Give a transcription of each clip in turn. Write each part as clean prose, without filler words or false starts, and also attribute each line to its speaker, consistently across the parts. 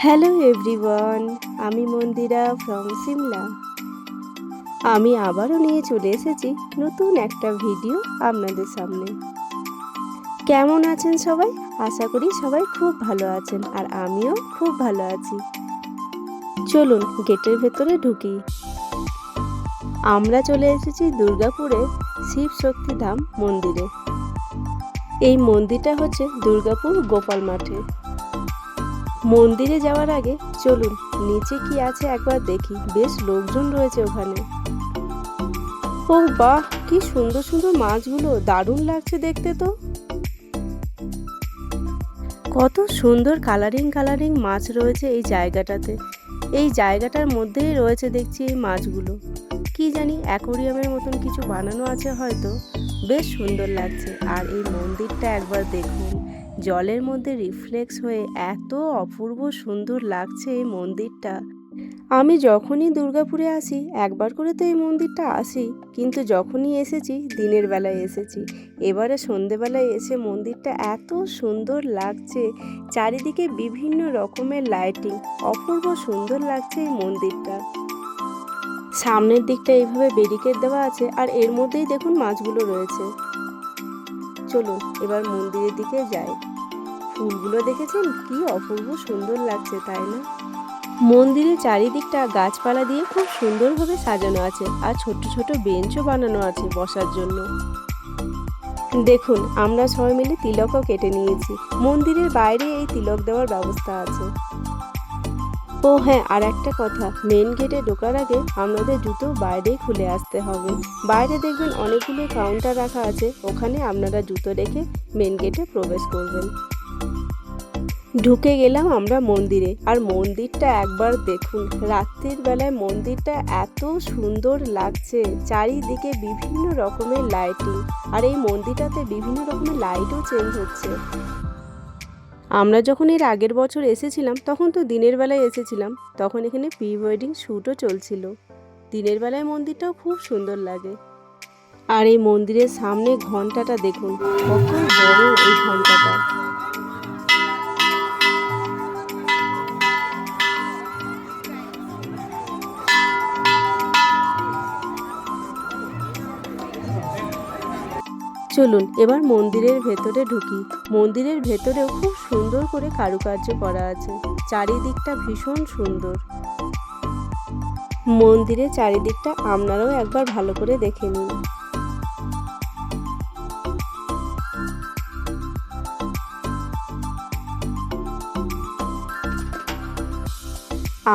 Speaker 1: Hello everyone, আমি মন্দিরা from Shimla. আমি আবারও নিয়ে চলে এসেছি নতুন একটা ভিডিও আপনাদের সামনে। কেমন আছেন সবাই? আশা করি সবাই খুব ভালো আছেন, আর আমিও খুব ভালো আছি। চলুন গেটের ভেতরে ঢুকি। আমরা চলে এসেছি দুর্গাপুরে শিব শক্তি ধাম মন্দিরে। এই মন্দিরটা হচ্ছে দুর্গাপুর গোপাল মাঠে। মন্দিরে যাওয়ার আগে চলুন নিচে কি আছে একবার দেখি। বেশ লোকজন রয়েছে ওখানে। ও বাহ, কি সুন্দর সুন্দর মাছগুলো, দারুণ লাগছে দেখতে তো। কত সুন্দর কালারিং কালারিং মাছ রয়েছে এই জায়গাটাতে। এই জায়গাটার মধ্যেই রয়েছে দেখছি এই মাছগুলো। কি জানি অ্যাকোরিয়ামের মতন কিছু বানানো আছে হয়তো। বেশ সুন্দর লাগছে। আর এই মন্দিরটা একবার দেখুন, জলের মধ্যে রিফ্লেক্স হয়ে এত অপূর্ব সুন্দর লাগছে এই মন্দিরটা। আমি যখনই দুর্গাপুরে আসি একবার করে তো এই মন্দিরটা আসি, কিন্তু যখনই এসেছি দিনের বেলায় এসেছি। এবারে সন্ধেবেলায় এসে মন্দিরটা এত সুন্দর লাগছে, চারিদিকে বিভিন্ন রকমের লাইটিং, অপূর্ব সুন্দর লাগছে এই মন্দিরটা। সামনের দিকটা এইভাবে ব্যারিকেড দেওয়া আছে, আর এর মধ্যেই দেখুন মাছগুলো রয়েছে। চলুন এবার মন্দিরের দিকে যাই। ফুলগুলো দেখেছেন কি অপূর্ব সুন্দর লাগছে, তাই না? মন্দিরের চারিদিকটা গাছপালা দিয়ে খুব সুন্দরভাবে সাজানো আছে, আর ছোট ছোট বেঞ্চও বানানো আছে বসার জন্য। দেখুন আমরা সবাই মিলে তিলকও কেটে নিয়েছি। মন্দিরের বাইরে এই তিলক দেওয়ার ব্যবস্থা আছে। ও হ্যাঁ, আর একটা কথা, মেন গেটে ঢোকার আগে আপনাদের জুতো বাইরেই খুলে আসতে হবে। বাইরে দেখবেন অনেকগুলো কাউন্টার রাখা আছে, ওখানে আপনারা জুতো রেখে মেন গেটে প্রবেশ করবেন। ঢুকে গেলাম আমরা মন্দিরে, আর মন্দিরটা একবার দেখুন। রাত্রির বেলায় মন্দিরটা এত সুন্দর লাগছে, চারিদিকে বিভিন্ন রকমের লাইটিং, আর এই মন্দিরটাতে বিভিন্ন রকমের লাইটও চেঞ্জ হচ্ছে। আমরা যখন এর আগের বছর এসেছিলাম তখন তো দিনের বেলায় এসেছিলাম, তখন এখানে প্রি ওয়েডিং শ্যুটও চলছিল। দিনের বেলায় মন্দিরটাও খুব সুন্দর লাগে। আর এই মন্দিরের সামনে ঘন্টাটা দেখুন, কত বড় এই ঘন্টাটা। চলুন এবার মন্দিরের ভেতরে ঢুকি। মন্দিরের ভেতরেও খুব সুন্দর করে কারুকার্য করা আছে, চারিদিকটা ভীষণ সুন্দর। মন্দিরের চারিদিকটা আপনারাও একবার ভালো করে দেখে নিন।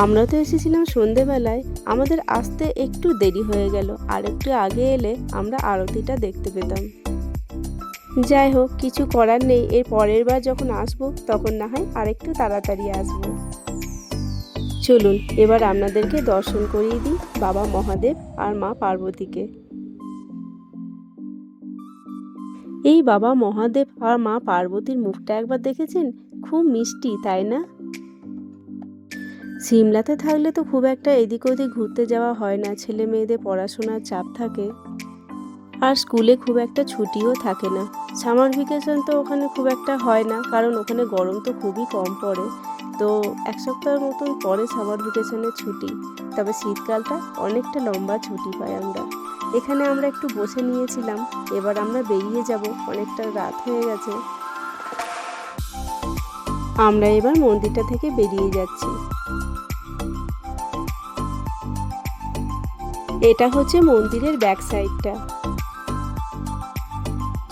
Speaker 1: আমরা তো এসেছিলাম সন্ধেবেলায়, আমাদের আসতে একটু দেরি হয়ে গেল। আর একটু আগে এলে আমরা আরতিটা দেখতে পেতাম। যাই হোক, কিছু করার নেই। এর পরের বার যখন আসবো তখন না হয় আরেকটু তাড়াতাড়ি আসবো। চলুন এবার আপনাদেরকে দর্শন করিয়ে দিই বাবা মহাদেব আর মা পার্বতীকে। এই বাবা মহাদেব আর মা পার্বতীর মুখটা একবার দেখেছেন? খুব মিষ্টি, তাই না? সিমলাতে থাকলে তো খুব একটা এদিক ওদিক ঘুরতে যাওয়া হয় না, ছেলে মেয়েদের পড়াশোনার চাপ থাকে, আর স্কুলে খুব একটা ছুটিও থাকে না। সামার ভ্যাকেশন তো ওখানে খুব একটা হয় না, কারণ ওখানে গরম তো খুবই কম পড়ে। তো এক সপ্তাহের মতন পরে সামার ভ্যাকেশনের ছুটি, তবে শীতকালটা অনেকটা লম্বা ছুটি পাই আমরা। এখানে আমরা একটু বসে নিয়েছিলাম, এবার আমরা বেরিয়ে যাব, অনেকটা রাত হয়ে গেছে। আমরা এবার মন্দিরটা থেকে বেরিয়ে যাচ্ছি। এটা হচ্ছে মন্দিরের ব্যাক সাইডটা।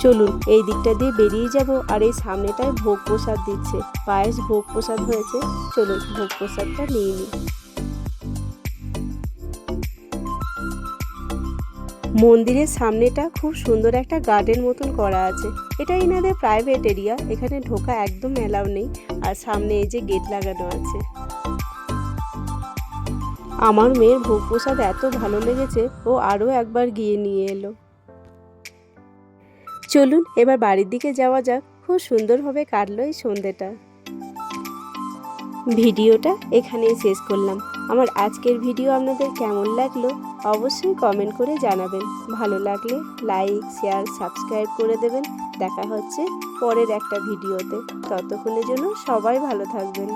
Speaker 1: চলুন এই দিকটা দিয়ে বেরিয়ে যাব, আর এই সামনেটায় ভোগ প্রসাদ দিচ্ছে, পায়েস ভোগ প্রসাদ হয়েছে। চলুন ভোগ প্রসাদটা নিয়ে নিই। মন্দিরের সামনেটা খুব সুন্দর একটা গার্ডেন মতন করা আছে। এটা এনাদের প্রাইভেট এরিয়া, এখানে ঢোকা একদম অ্যালাউ নেই। আর সামনে এই যে গেট লাগানো আছে। আমার মেয়ের ভোগ প্রসাদ এত ভালো লেগেছে, ও আরও একবার গিয়ে নিয়ে এলো। চলুন এবার বাড়ির দিকে যাওয়া যাক। খুব সুন্দরভাবে কাটলো এই সন্ধ্যেটা। ভিডিওটা এখানেই শেষ করলাম। আমার আজকের ভিডিও আপনাদের কেমন লাগলো অবশ্যই কমেন্ট করে জানাবেন। ভালো লাগলে লাইক, শেয়ার, সাবস্ক্রাইব করে দেবেন। দেখা হচ্ছে পরের একটা ভিডিওতে। ততক্ষণের জন্য সবাই ভালো থাকবেন।